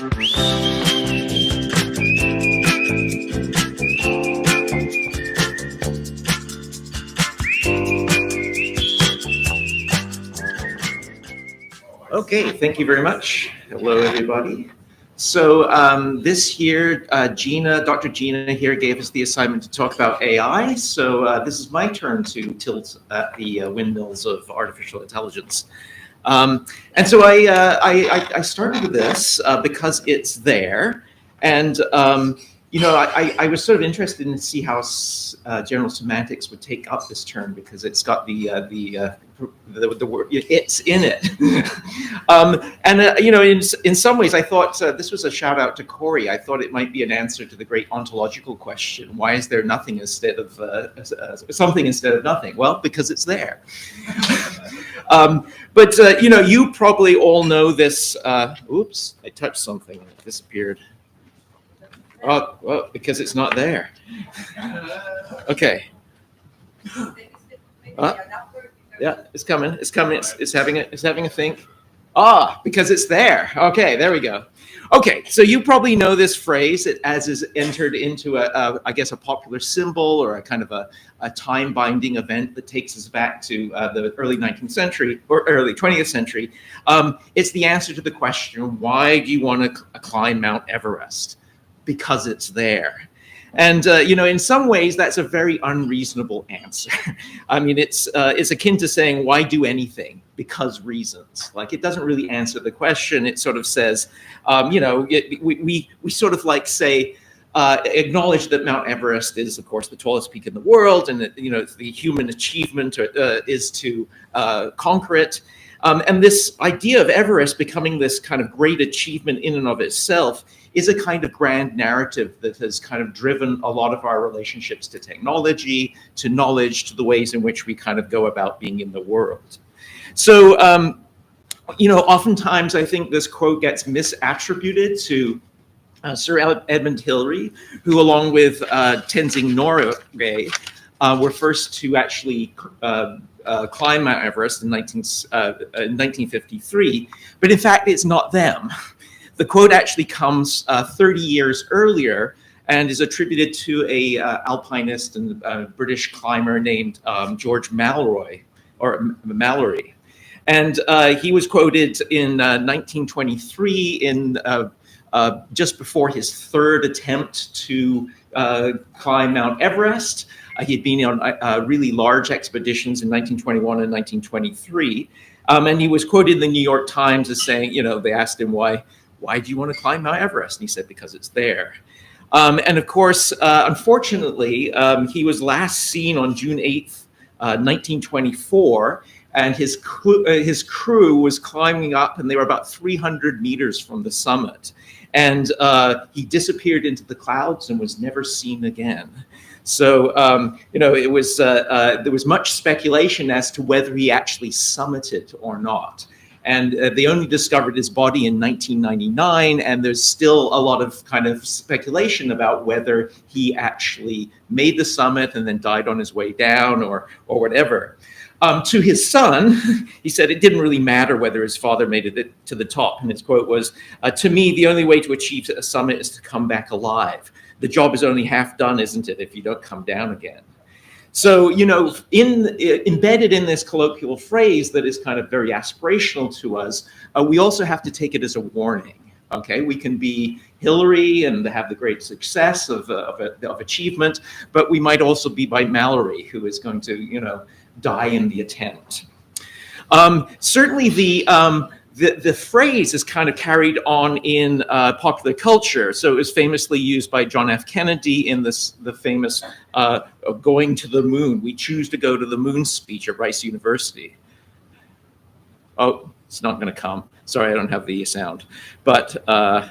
Okay, thank you very much. Hello, everybody. So this year, Dr. Gina here gave us the assignment to talk about AI. So this is my turn to tilt at the windmills of artificial intelligence. And so I started with this because it's there. And you know, I was sort of interested in to see how general semantics would take up this term because it's got the word "it's" in it. You know, in some ways, I thought this was a shout out to Corey. I thought it might be an answer to the great ontological question: why is there nothing instead of something instead of nothing? Well, because it's there. But you know, you probably all know this. Oops, I touched something and it disappeared. Oh, well, because it's not there. Okay. Yeah, it's coming. It's coming. It's having a think. Ah, because it's there. Okay, there we go. Okay, so you probably know this phrase as is entered into I guess a popular symbol or a kind of a time-binding event that takes us back to the early 19th century or early 20th century. It's the answer to the question, why do you want to climb Mount Everest? Because it's there. And you know, in some ways, that's a very unreasonable answer. I mean, it's akin to saying, why do anything? Because reasons. Like, it doesn't really answer the question. It sort of says, you know, we sort of like say, acknowledge that Mount Everest is, of course, the tallest peak in the world, and that, you know, the human achievement is to conquer it. And this idea of Everest becoming this kind of great achievement in and of itself is a kind of grand narrative that has kind of driven a lot of our relationships to technology, to knowledge, to the ways in which we kind of go about being in the world. So, you know, oftentimes I think this quote gets misattributed to Sir Edmund Hillary, who, along with Tenzing Norgay, were first to actually climb Mount Everest in 1953. But in fact, it's not them. The quote actually comes 30 years earlier and is attributed to a alpinist and British climber named George Mallory. And he was quoted in 1923 in just before his third attempt to climb Mount Everest. He had been on really large expeditions in 1921 and 1923. And he was quoted in the New York Times as saying, you know, they asked him, why do you want to climb Mount Everest? And he said, because it's there. And of course, unfortunately, he was last seen on June 8th, 1924, and his crew was climbing up, and they were about 300 meters from the summit. And he disappeared into the clouds and was never seen again. So, you know, it was there was much speculation as to whether he actually summited or not. And they only discovered his body in 1999, and there's still a lot of kind of speculation about whether he actually made the summit and then died on his way down or whatever. To his son, he said it didn't really matter whether his father made it to the top. And his quote was, to me, the only way to achieve a summit is to come back alive. The job is only half done, isn't it, if you don't come down again? So, you know, embedded in this colloquial phrase that is kind of very aspirational to us, we also have to take it as a warning. Okay, we can be Hillary and have the great success of achievement, but we might also be by Mallory, who is going to, you know, die in the attempt. Certainly, the phrase is kind of carried on in popular culture. So it was famously used by John F. Kennedy in the famous going to the moon. We choose to go to the moon speech at Rice University. Oh, it's not going to come. Sorry, I don't have the sound. But, oh,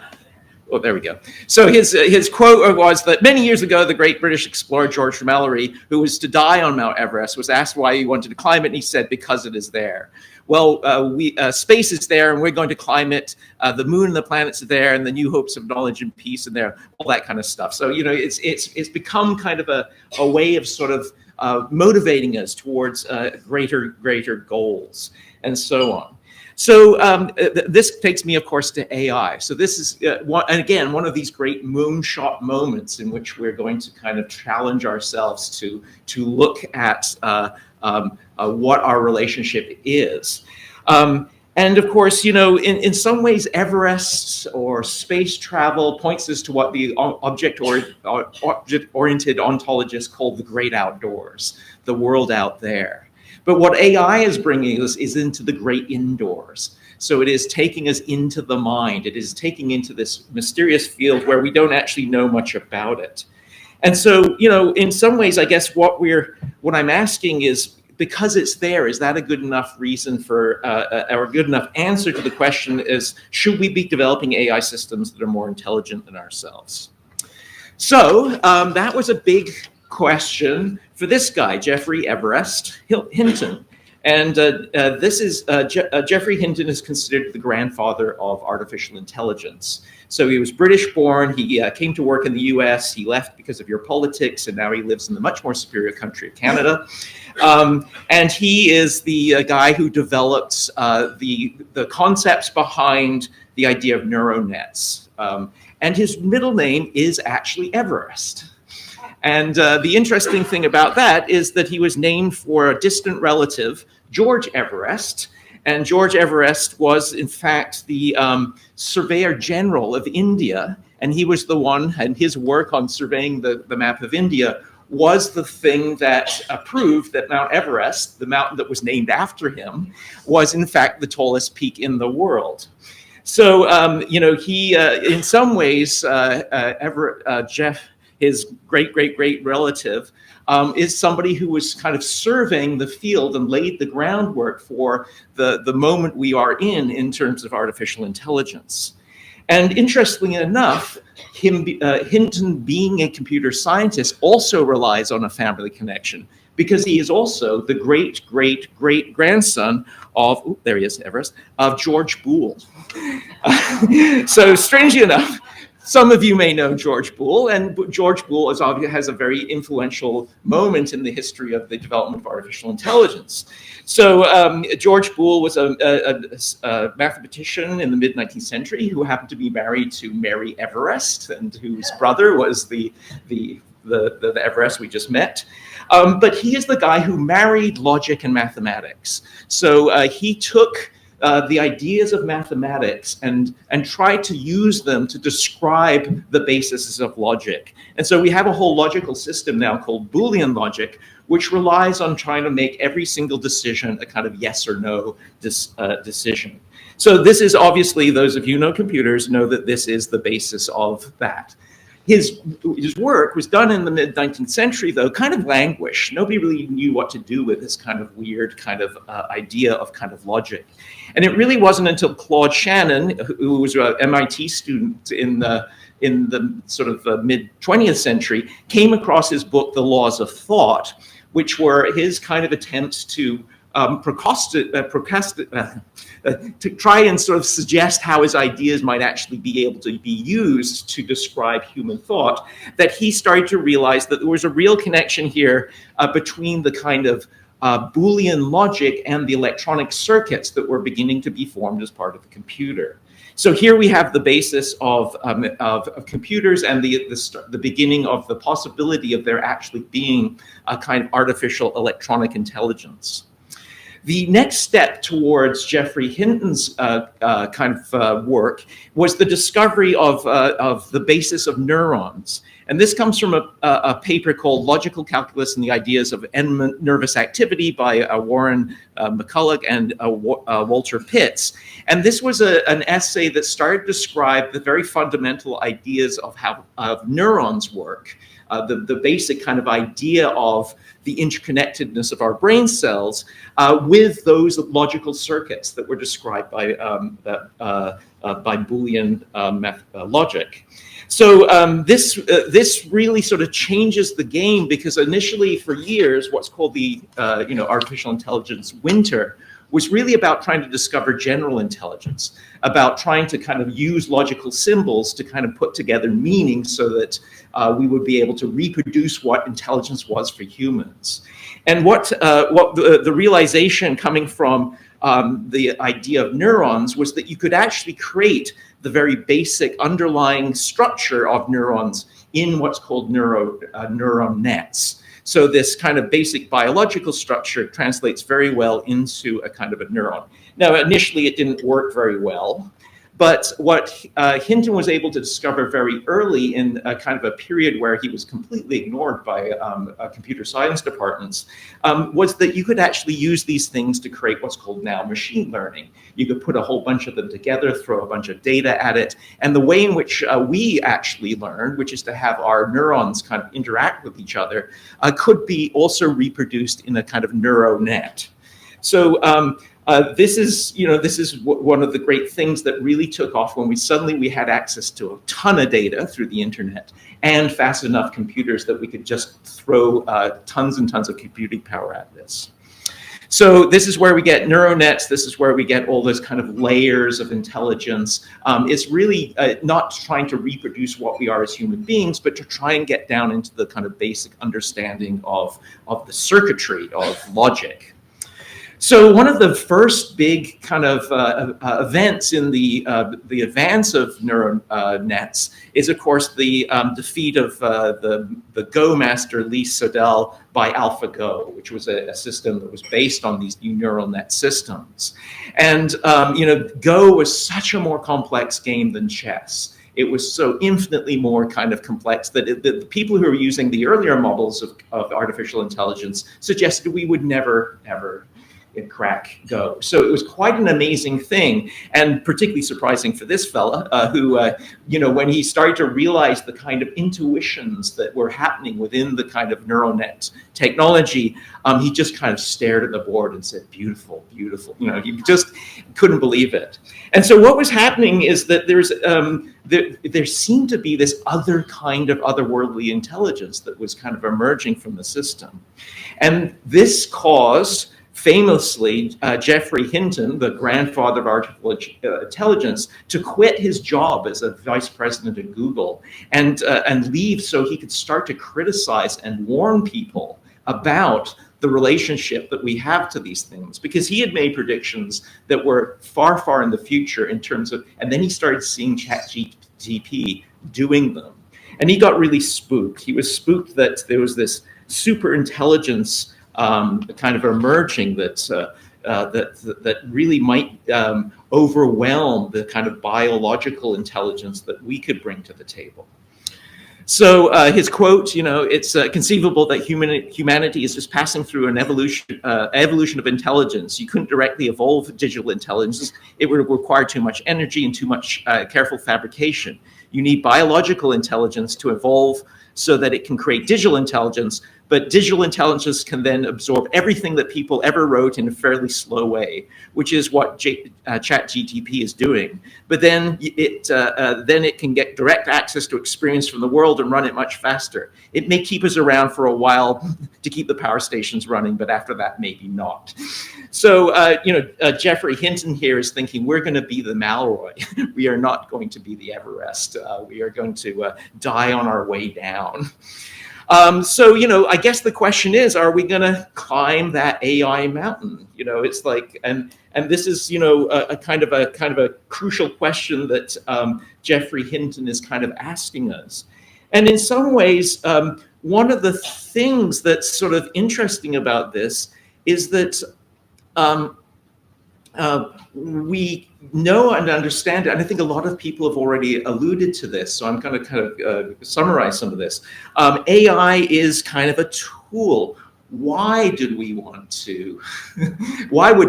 there we go. So his quote was that many years ago, the great British explorer George Mallory, who was to die on Mount Everest, was asked why he wanted to climb it, and he said, because it is there. Well, space is there, and we're going to climb it. The moon and the planets are there, and the new hopes of knowledge and peace are there, all that kind of stuff. So, you know, it's become kind of a way of sort of motivating us towards greater goals, and so on. So this takes me, of course, to AI. So this is, one of these great moonshot moments in which we're going to kind of challenge ourselves to look at what our relationship is. And of course, in some ways, Everest or space travel points us to what the object-oriented ontologists call the great outdoors, the world out there. But what AI is bringing us is into the great indoors. So it is taking us into the mind. It is taking into this mysterious field where we don't actually know much about it. And so, in some ways, I guess what I'm asking is, because it's there, is that a good enough reason for, or a good enough answer to the question is, should we be developing AI systems that are more intelligent than ourselves? So that was a big question for this guy, Geoffrey Everest Hinton. And Geoffrey Hinton is considered the grandfather of artificial intelligence. So he was British born, he came to work in the US, he left because of your politics, and now he lives in the much more superior country of Canada. And he is the guy who developed the concepts behind the idea of neural nets. And his middle name is actually Everest. And the interesting thing about that is that he was named for a distant relative, George Everest. And George Everest was, in fact, the Surveyor General of India. And he was the one, and his work on surveying the map of India was the thing that proved that Mount Everest, the mountain that was named after him, was, in fact, the tallest peak in the world. So, he, in some ways, Jeff, his great relative, is somebody who was kind of surveying the field and laid the groundwork for the moment we are in terms of artificial intelligence. And interestingly enough, Hinton, being a computer scientist, also relies on a family connection, because he is also the great grandson of, there he is, Everest, of George Boole. So strangely enough, some of you may know George Boole, and George Boole has a very influential moment in the history of the development of artificial intelligence. So George Boole was a mathematician in the mid-19th century who happened to be married to Mary Everest, and whose brother was the Everest we just met. But he is the guy who married logic and mathematics. So he took the ideas of mathematics and try to use them to describe the bases of logic. And so we have a whole logical system now called Boolean logic, which relies on trying to make every single decision a kind of yes or no decision. So this is obviously, those of you who know computers know that this is the basis of that. His work was done in the mid-19th century, though, kind of languished. Nobody really knew what to do with this kind of weird kind of idea of kind of logic. And it really wasn't until Claude Shannon, who was an MIT student in the sort of mid-20th century, came across his book, The Laws of Thought, which were his kind of attempts to to try and sort of suggest how his ideas might actually be able to be used to describe human thought, that he started to realize that there was a real connection here between the kind of Boolean logic and the electronic circuits that were beginning to be formed as part of the computer. So here we have the basis of computers and the beginning of the possibility of there actually being a kind of artificial electronic intelligence. The next step towards Geoffrey Hinton's work was the discovery of the basis of neurons. And this comes from a paper called Logical Calculus and the Ideas of Nervous Activity by Warren McCulloch and Walter Pitts. And this was an essay that started to describe the very fundamental ideas of how neurons work. The basic kind of idea of the interconnectedness of our brain cells with those logical circuits that were described by Boolean logic. So this really sort of changes the game, because initially for years, what's called the artificial intelligence winter was really about trying to discover general intelligence, about trying to kind of use logical symbols to kind of put together meaning so that we would be able to reproduce what intelligence was for humans. And what the realization coming from the idea of neurons was that you could actually create the very basic underlying structure of neurons in what's called neuron nets. So this kind of basic biological structure translates very well into a kind of a neuron. Now, initially it didn't work very well, but what Hinton was able to discover very early in a kind of a period where he was completely ignored by computer science departments was that you could actually use these things to create what's called now machine learning. You could put a whole bunch of them together, throw a bunch of data at it, and the way in which we actually learn, which is to have our neurons kind of interact with each other, could be also reproduced in a kind of neural net. So this is one of the great things that really took off when we had access to a ton of data through the internet and fast enough computers that we could just throw tons and tons of computing power at this. So this is where we get neural nets. This is where we get all those kind of layers of intelligence. It's really not trying to reproduce what we are as human beings, but to try and get down into the kind of basic understanding of the circuitry of logic. So one of the first big kind of events in the advance of neural nets is, of course, the defeat of the Go master Lee Sedol by AlphaGo, which was a system that was based on these new neural net systems. And Go was such a more complex game than chess. It was so infinitely more kind of complex that the people who were using the earlier models of artificial intelligence suggested we would never, ever crack Go. So it was quite an amazing thing, and particularly surprising for this fella who, when he started to realize the kind of intuitions that were happening within the kind of neural net technology, he just kind of stared at the board and said, beautiful, beautiful. He just couldn't believe it. And so what was happening is that there seemed to be this other kind of otherworldly intelligence that was kind of emerging from the system. And this caused, famously, Geoffrey Hinton, the grandfather of artificial intelligence, to quit his job as a vice president at Google and leave so he could start to criticize and warn people about the relationship that we have to these things, because he had made predictions that were far, far in the future in terms of, and then he started seeing ChatGPT doing them. And he got really spooked. He was spooked that there was this super intelligence kind of emerging that really might overwhelm the kind of biological intelligence that we could bring to the table. So his quote, it's conceivable that humanity is just passing through an evolution of intelligence. You couldn't directly evolve digital intelligence. It would require too much energy and too much careful fabrication. You need biological intelligence to evolve so that it can create digital intelligence, but digital intelligence can then absorb everything that people ever wrote in a fairly slow way, which is what ChatGPT is doing. But then it can get direct access to experience from the world and run it much faster. It may keep us around for a while to keep the power stations running, but after that, maybe not. So, Geoffrey Hinton here is thinking we're going to be the Malroy. We are not going to be the Everest. We are going to die on our way down. I guess the question is, are we going to climb that AI mountain? It's like, and this is, a kind of a crucial question that Geoffrey Hinton is kind of asking us. And in some ways, one of the things that's sort of interesting about this is that we know and understand it, and I think a lot of people have already alluded to this, so I'm going to kind of summarize some of this. AI is kind of a tool. Why would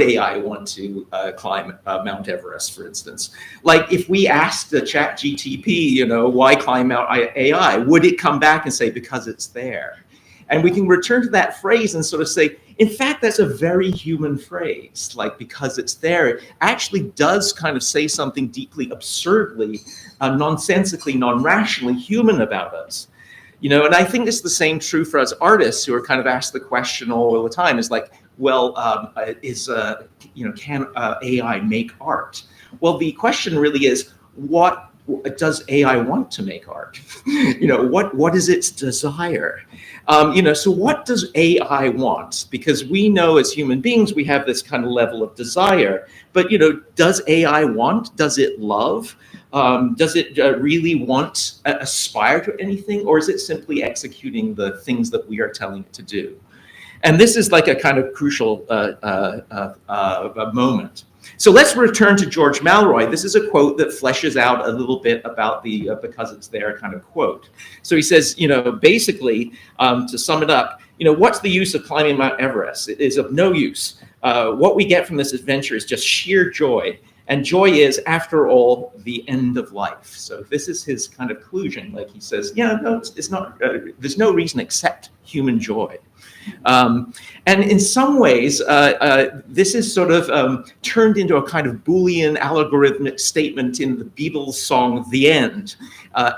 AI want to climb Mount Everest, for instance? Like if we asked the ChatGPT, why climb Mount AI, would it come back and say, because it's there? And we can return to that phrase and sort of say, in fact, that's a very human phrase, like because it's there. It actually does kind of say something deeply absurdly, nonsensically, non-rationally human about us. And I think it's the same true for us artists who are kind of asked the question all the time is like, well, can AI make art? Well, the question really is, what does AI want to make art? What is its desire? So what does AI want? Because we know as human beings, we have this kind of level of desire, but, does AI want? Does it love? Does it really aspire to anything, or is it simply executing the things that we are telling it to do? And this is like a kind of crucial moment. So let's return to George Malroy. This is a quote that fleshes out a little bit about the because it's there kind of quote. So he says, basically, to sum it up, what's the use of climbing Mount Everest? It is of no use. What we get from this adventure is just sheer joy. And joy is, after all, the end of life. So this is his kind of conclusion. Like he says, it's not, there's no reason except human joy. And in some ways, this is sort of turned into a kind of Boolean algorithmic statement in the Beatles song, The End.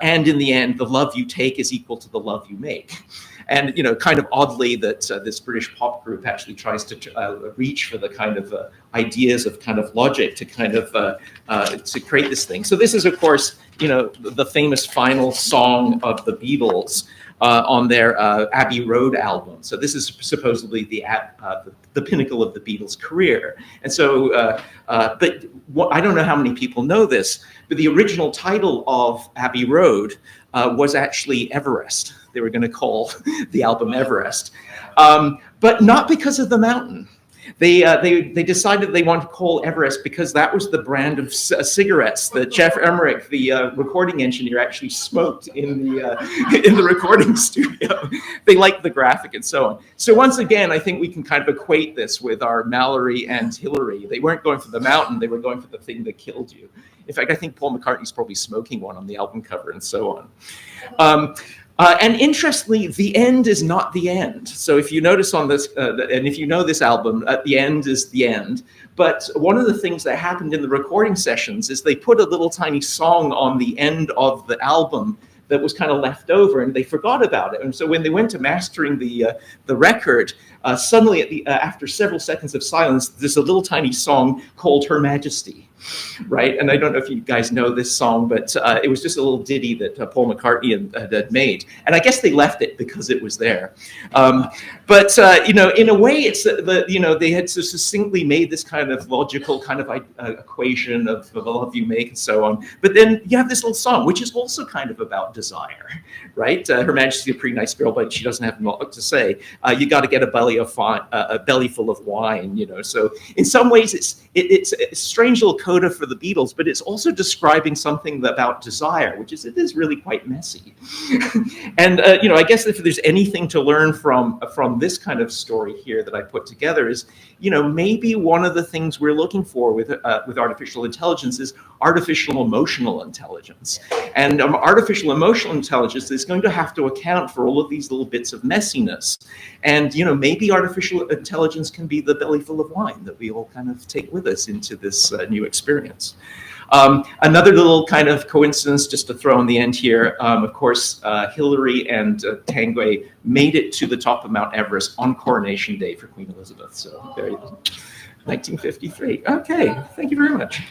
And in the end, the love you take is equal to the love you make. And, kind of oddly that this British pop group actually tries to reach for the kind of ideas of kind of logic to kind of to create this thing. So this is, of course, the famous final song of the Beatles on their Abbey Road album. So this is supposedly the pinnacle of the Beatles' career. And so, but I don't know how many people know this, but the original title of Abbey Road was actually Everest. They were going to call the album Everest, but not because of the mountain. They decided they wanted to call Everest because that was the brand of cigarettes that Jeff Emmerich, the recording engineer, actually smoked in the recording studio. They liked the graphic and so on. So once again, I think we can kind of equate this with our Mallory and Hillary. They weren't going for the mountain; they were going for the thing that killed you. In fact, I think Paul McCartney's probably smoking one on the album cover and so on. And interestingly, the end is not the end. So if you notice on this, and if you know this album, the end is the end. But one of the things that happened in the recording sessions is they put a little tiny song on the end of the album that was kind of left over, and they forgot about it. And so when they went to mastering the record, suddenly after several seconds of silence, there's a little tiny song called Her Majesty. Right, and I don't know if you guys know this song, but it was just a little ditty that Paul McCartney had made, and I guess they left it because it was there. But in a way, it's they had so succinctly made this kind of logical kind of equation of the love you make and so on. But then you have this little song, which is also kind of about desire, right? Her Majesty's a pretty nice girl, but she doesn't have much to say. You got to get a belly full of wine, So in some ways, it's a strange little coda for the Beatles, but it's also describing something about desire, which is, it is really quite messy. And, I guess if there's anything to learn from this kind of story here that I put together is, maybe one of the things we're looking for with artificial intelligence is artificial emotional intelligence. And artificial emotional intelligence is going to have to account for all of these little bits of messiness. And, maybe artificial intelligence can be the belly full of wine that we all kind of take with us into this new experience. Another little kind of coincidence, just to throw in the end here, of course, Hillary and Tanguay made it to the top of Mount Everest on Coronation Day for Queen Elizabeth. So there you go. 1953. Okay, thank you very much.